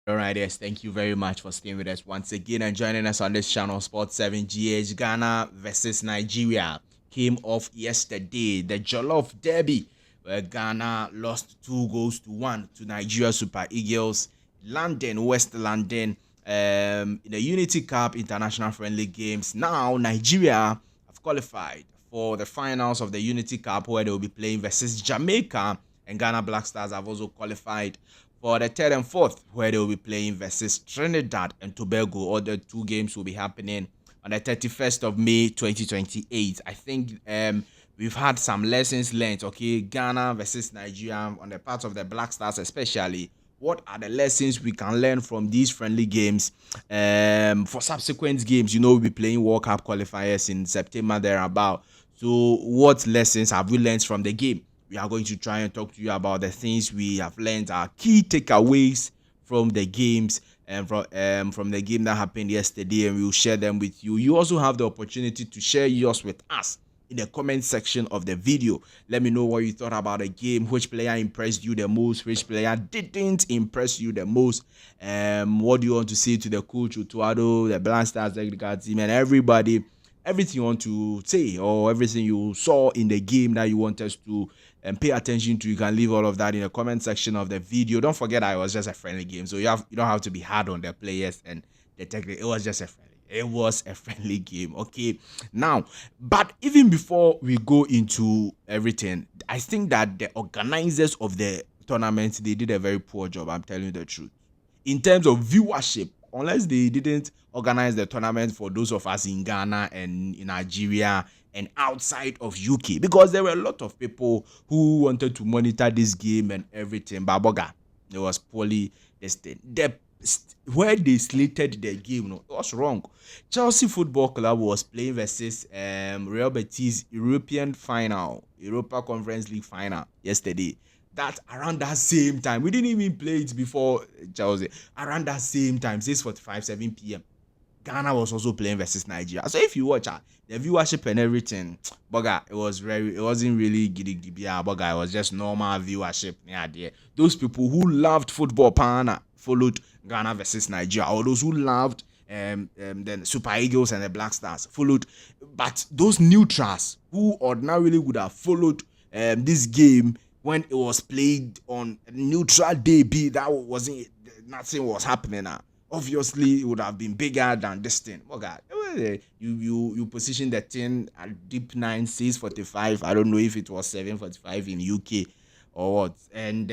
All right, yes, thank you very much for staying with us once again and joining us on this channel, Sport 7 GH. Ghana versus Nigeria came off yesterday, the Jollof Derby, where Ghana lost 2 goals to 1 to Nigeria Super Eagles. London, West London, in the Unity Cup international friendly games. Now, Nigeria have qualified for the finals of the Unity Cup, where they will be playing versus Jamaica, and Ghana Black Stars have also qualified for the third and fourth, where they will be playing versus Trinidad and Tobago. All the 2 games will be happening on the 31st of May 2028. I think we've had some lessons learned. Okay, Ghana versus Nigeria on the part of the Black Stars, especially. What are the lessons we can learn from these friendly games for subsequent games? We'll be playing World Cup qualifiers in September thereabout. So, what lessons have we learned from the game? We are going to try and talk to you about the things we have learned, our key takeaways from the games and from the game that happened yesterday, and we will share them with you. You also have the opportunity to share yours with us in the comment section of the video. Let me know what you thought about the game, which player impressed you the most, which player didn't impress you the most. What do you want to say to the coach, Otto Addo, the BLACKSTARS technical team, and everybody? Everything you want to say or everything you saw in the game that you want us to pay attention to, you can leave all of that in the comment section of the video. Don't forget that it was just a friendly game, so you don't have to be hard on the players and the technique. It was just a friendly. It was a friendly game, okay? Now, but even before we go into everything, I think that the organizers of the tournament, they did a very poor job, I'm telling you the truth. In terms of viewership, unless they didn't organize the tournament for those of us in Ghana and in Nigeria and outside of UK, because there were a lot of people who wanted to monitor this game and everything. But boga, it was poorly tested. Where they slated the game, it was wrong. Chelsea Football Club was playing versus Real Betis Europa Conference League final yesterday. That around that same time, we didn't even play it before Chelsea. Around that same time, 6:45, 7 p.m. Ghana was also playing versus Nigeria. So if you watch the viewership and everything, boga, it wasn't really giddy boga, it was just normal viewership. Yeah, there. Those people who loved football followed Ghana versus Nigeria, or those who loved then Super Eagles and the Black Stars followed. But those neutrals who ordinarily would have followed this game when it was played on a neutral day, nothing was happening now. Obviously, it would have been bigger than this thing. Oh God, you position the thing at deep 9, 6:45. I don't know if it was 7:45 in UK or what. And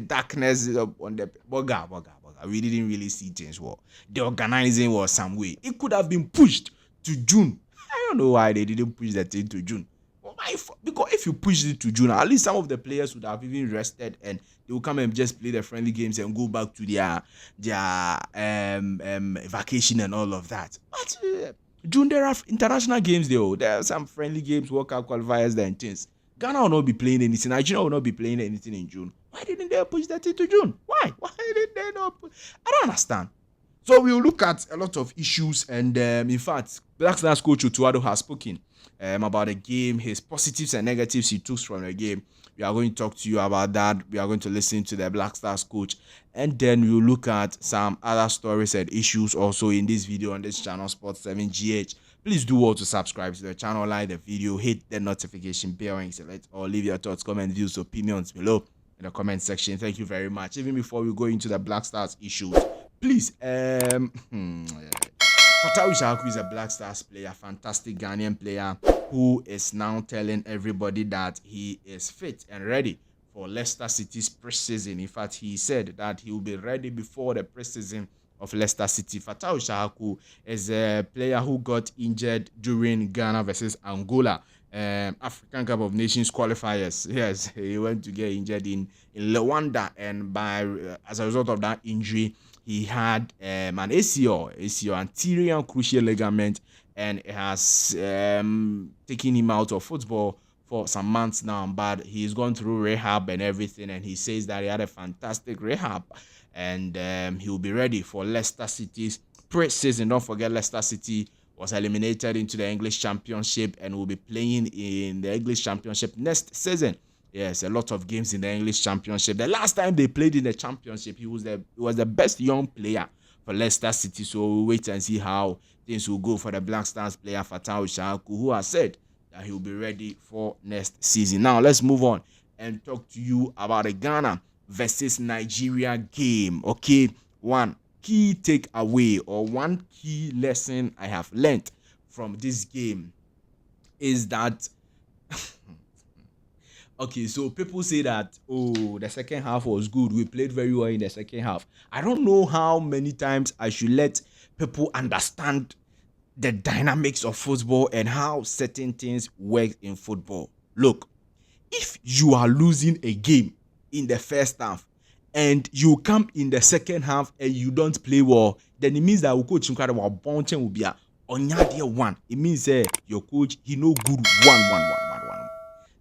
darkness is up on the boga. We didn't really see things. Well, the organizing was some way. It could have been pushed to June. I don't know why they didn't push the thing to June. Because if you push it to June, at least some of the players would have even rested and they will come and just play the friendly games and go back to their vacation and all of that. But June, there are international games there. There are some friendly games, World Cup qualifiers, and things. Ghana will not be playing anything. Nigeria will not be playing anything in June. Why didn't they push that into June? Why? Why did they not? I don't understand. So we'll look at a lot of issues, and in fact, Black Stars coach Otto Addo has spoken about the game, his positives and negatives he took from the game. We are going to talk to you about that. We are going to listen to the Black Stars coach, and then we'll look at some other stories and issues also in this video on this channel, Sport 7 GH. Please do all to subscribe to the channel, like the video, hit the notification bell, and select or leave your thoughts, comments, views, opinions below in the comment section. Thank you very much. Even before we go into the Black Stars issues, please, Fatawu Shaku is a Black Stars player, fantastic Ghanaian player who is now telling everybody that he is fit and ready for Leicester City's pre-season. In fact, he said that he will be ready before the pre-season of Leicester City. Fatawu Shaku is a player who got injured during Ghana versus Angola African Cup of Nations qualifiers. Yes, he went to get injured in Luanda, and as a result of that injury, he had an ACL anterior cruciate ligament, and it has taken him out of football for some months now. But he's gone through rehab and everything, and he says that he had a fantastic rehab, and he will be ready for Leicester City's pre-season. Don't forget, Leicester City was eliminated into the English Championship and will be playing in the English Championship next season Yes, a lot of games in the English Championship. The last time they played in the Championship, he was the best young player for Leicester City. So we'll wait and see how things will go for the Black Stars player Fatah Ushaku, who has said that he will be ready for next season. Now let's move on and talk to you about the Ghana versus Nigeria game. Okay, one key takeaway or one key lesson I have learned from this game is that okay, so people say that, oh, the second half was good. We played very well in the second half. I don't know how many times I should let people understand the dynamics of football and how certain things work in football. Look, if you are losing a game in the first half and you come in the second half and you don't play well, then it means that your coach will be on your one. It means your coach, he no good one.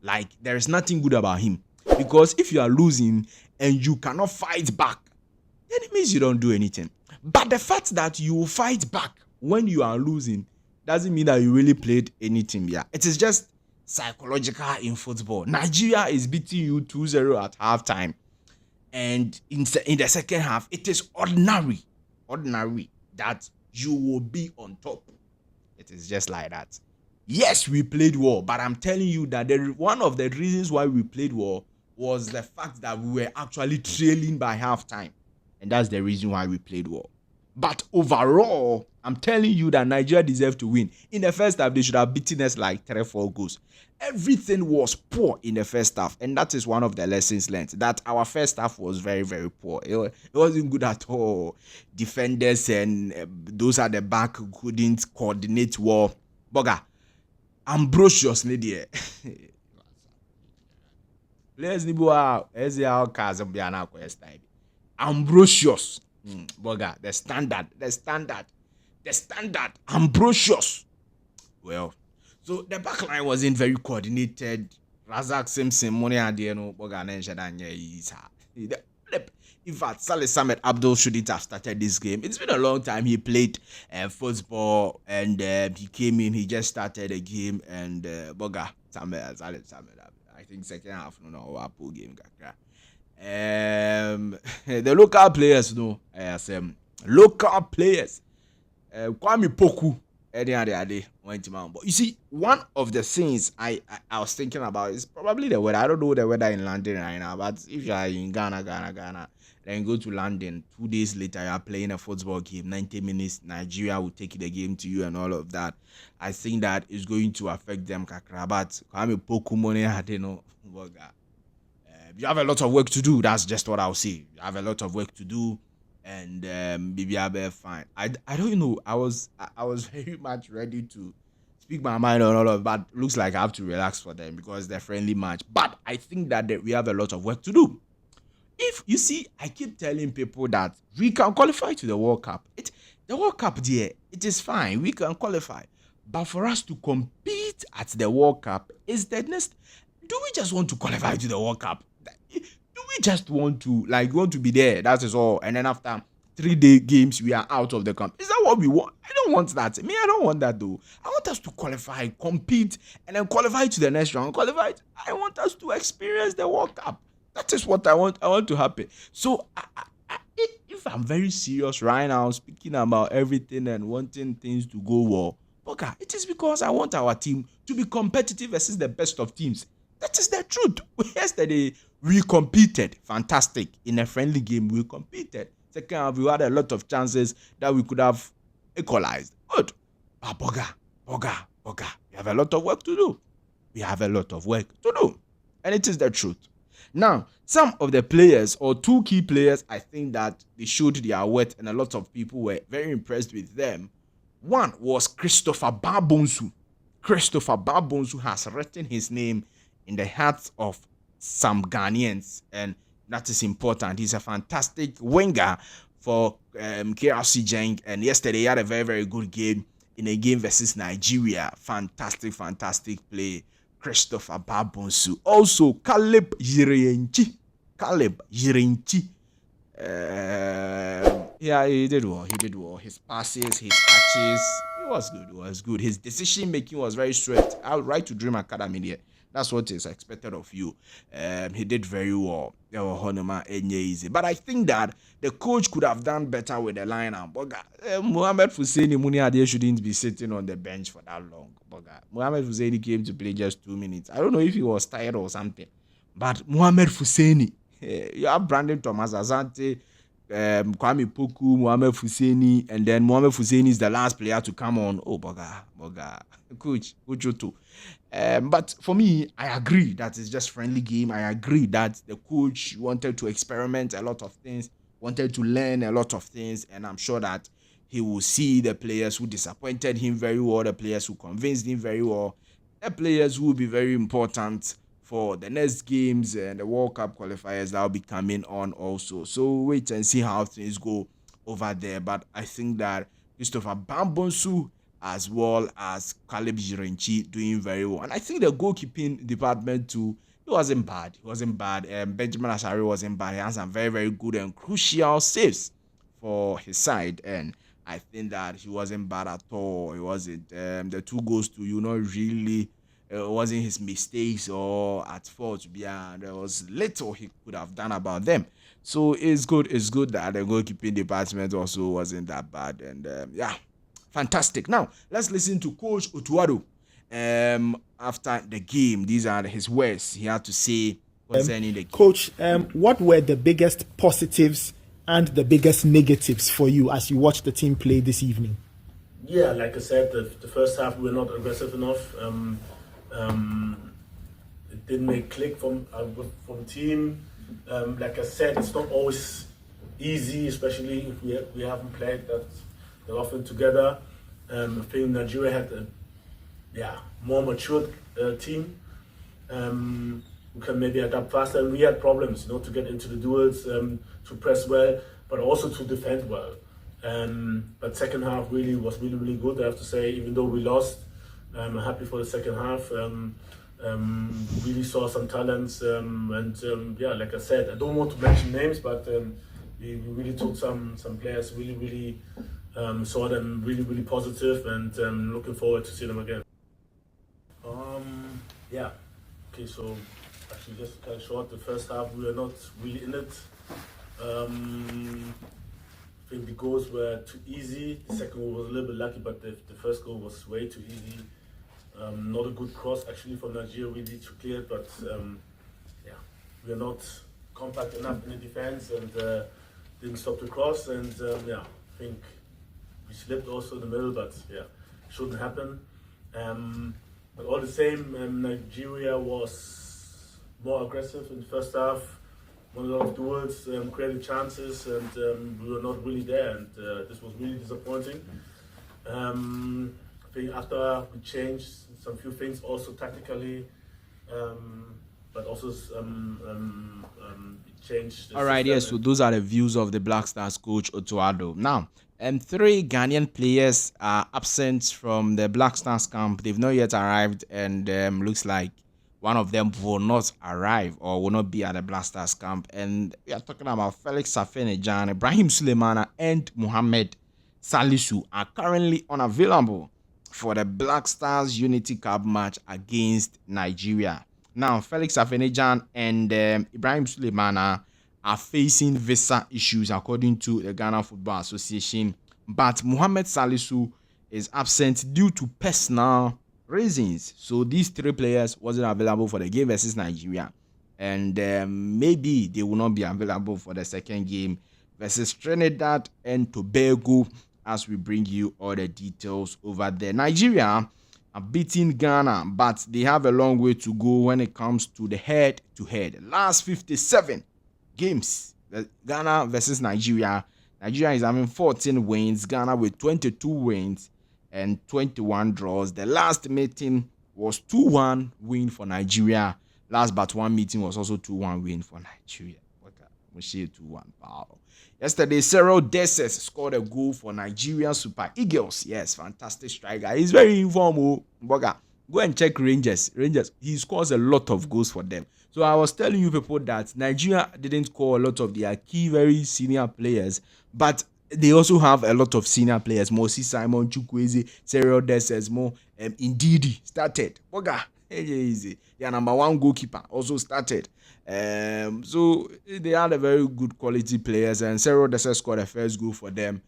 Like, there is nothing good about him. Because if you are losing and you cannot fight back, then it means you don't do anything. But the fact that you fight back when you are losing doesn't mean that you really played anything. Yeah, it is just psychological in football. Nigeria is beating you 2-0 at halftime. And in the second half, it is ordinary that you will be on top. It is just like that. Yes, we played well, but I'm telling you that one of the reasons why we played well was the fact that we were actually trailing by halftime. And that's the reason why we played well. But overall, I'm telling you that Nigeria deserved to win. In the first half, they should have beaten us like 3-4 goals. Everything was poor in the first half. And that is one of the lessons learned, that our first half was very, very poor. It wasn't good at all. Defenders and those at the back couldn't coordinate well. Boga. Ambrosius ni there. Players ni boa ezia kaza bia na quest time. Ambrosius. Boga, the standard. Ambrosius. Well, so the back line wasn't very coordinated. Razak Simpson, Money Adieno, Boga Nenshadanya is in fact, Saleh Samet Abdul shouldn't have started this game. It's been a long time he played football, and he came in, he just started the game, and Boga, Saleh Samet, I think second half, no, Apple game. The local players, local players, Kwame Poku, but you see, one of the things I was thinking about is probably the weather. I don't know the weather in London right now, but if you are in Ghana, then go to London. 2 days later, you are playing a football game. 90 minutes, Nigeria will take the game to you and all of that. I think that is going to affect them. But you have a lot of work to do. That's just what I'll say. You have a lot of work to do. And maybe I'll be fine. I don't know. I was very much ready to speak my mind on all of that. But looks like I have to relax for them because they're friendly match. But I think that we have a lot of work to do. If you see, I keep telling people that we can qualify to the World Cup. The World Cup, dear, it is fine. We can qualify. But for us to compete at the World Cup is the next. Do we just want to qualify to the World Cup? Do we just want to be there? That is all. And then after 3-day games, we are out of the camp. Is that what we want? I don't want that. I don't want that though. I want us to qualify, compete, and then qualify to the next round. I want us to experience the World Cup. That is what I want. I want to happen. So if I'm very serious right now, speaking about everything and wanting things to go well, okay, it is because I want our team to be competitive versus the best of teams. That is the truth. Yesterday, we competed. Fantastic. In a friendly game, we competed. Second half, we had a lot of chances that we could have equalized. Good. But Boga, we have a lot of work to do. And it is the truth. Now, some of the players, or two key players, I think that they showed their worth and a lot of people were very impressed with them. One was Christopher Bonsu. Christopher Bonsu has written his name in the hearts of some Ghanaians, and that is important. He's a fantastic winger for KRC Genk, and yesterday he had a very, very good game in a game versus Nigeria. Fantastic play. Christopher Bonsu. Also, Caleb Jirenchi. Yeah, he did well. His passes, his catches, it was good. His decision making was very swift. I'll write to Dream Academy there. That's what is expected of you. He did very well. Easy. But I think that the coach could have done better with the lineup. Mohamed Husseini Muniade shouldn't be sitting on the bench for that long. Mohamed Husseini came to play just 2 minutes. I don't know if he was tired or something. But Mohamed Husseini, you have Brandon Thomas Asante, Kwame Poku, Mohamed Husseini, and then Mohamed Husseini is the last player to come on. Oh, coach too. But for me, I agree that it's just friendly game. I agree that the coach wanted to experiment a lot of things, wanted to learn a lot of things, and I'm sure that he will see the players who disappointed him very well, the players who convinced him very well, the players who will be very important for the next games and the World Cup qualifiers that will be coming on also. So wait and see how things go over there. But I think that Christopher Bonsu as well as Caleb Jirenchi doing very well. And I think the goalkeeping department too, he wasn't bad. Benjamin Asari wasn't bad. He had some very, very good and crucial saves for his side. And I think that he wasn't bad at all. He wasn't. The 2 goals to really... it wasn't his mistakes or at fault. There was little he could have done about them. So it's good that the goalkeeping department also wasn't that bad. And fantastic. Now, let's listen to Coach Otto Addo after the game. These are his words he had to say concerning the game. Coach, what were the biggest positives and the biggest negatives for you as you watched the team play this evening? Yeah, like I said, the first half we were not aggressive enough. It didn't make click from team. Like I said, it's not always easy, especially if we haven't played that often together. I think Nigeria had a more matured team. We can maybe adapt faster, and we had problems, to get into the duels, to press well, but also to defend well. But second half was really good. I have to say, even though we lost. I'm happy for the second half. Really saw some talents, like I said, I don't want to mention names, but we really took some players, really saw them really positive, and looking forward to see them again. Okay, so actually just to cut short, the first half we were not really in it. I think the goals were too easy. The second goal was a little bit lucky, but the first goal was way too easy. Not a good cross actually for Nigeria, really to clear it, but we are not compact enough in the defense and didn't stop the cross, and I think we slipped also in the middle, but shouldn't happen. But all the same, Nigeria was more aggressive in the first half, won a lot of duels, created chances, and we were not really there, and this was really disappointing. I think after we changed some few things also tactically, but also changed. All right, yes. So those are the views of the Black Stars coach Otto Addo. Now, 3 Ghanaian players are absent from the Black Stars camp. They've not yet arrived, and looks like one of them will not arrive or will not be at the Black Stars camp. And we are talking about Felix Afenajan, Ibrahim Sulemana, and Mohamed Salisu are currently unavailable for the Black Stars Unity Cup match against Nigeria. Now, Felix Afenajan and Ibrahim Sulemana are facing visa issues according to the Ghana Football Association, but Mohamed Salisu is absent due to personal reasons. So these 3 players wasn't available for the game versus Nigeria, and maybe they will not be available for the second game versus Trinidad and Tobago, as we bring you all the details over there. Nigeria are beating Ghana, but they have a long way to go when it comes to the head-to-head. Last 57 games, Ghana versus Nigeria. Nigeria is having 14 wins, Ghana with 22 wins and 21 draws. The last meeting was 2-1 win for Nigeria. Last but one meeting was also 2-1 win for Nigeria. We see 2-1 power. Yesterday, CYRIL scored a goal for Nigerian Super Eagles. Yes, fantastic striker. He's very informal. Boga, go and check Rangers. He scores a lot of goals for them. So I was telling you people that Nigeria didn't call a lot of their key, very senior players, but they also have a lot of senior players. Mosi Simon, Chukwueze, CYRIL Desses, Ndidi started. Boga, Easy. Yeah, number one goalkeeper also started. So they had a very good quality players, and CYRIL just scored the first goal for them.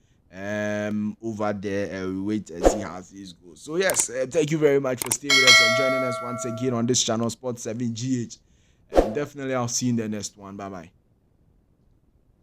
Over there, we wait and see how this goes. So yes, thank you very much for staying with us and joining us once again on this channel, Sport 7 GH. And definitely, I'll see you in the next one. Bye bye.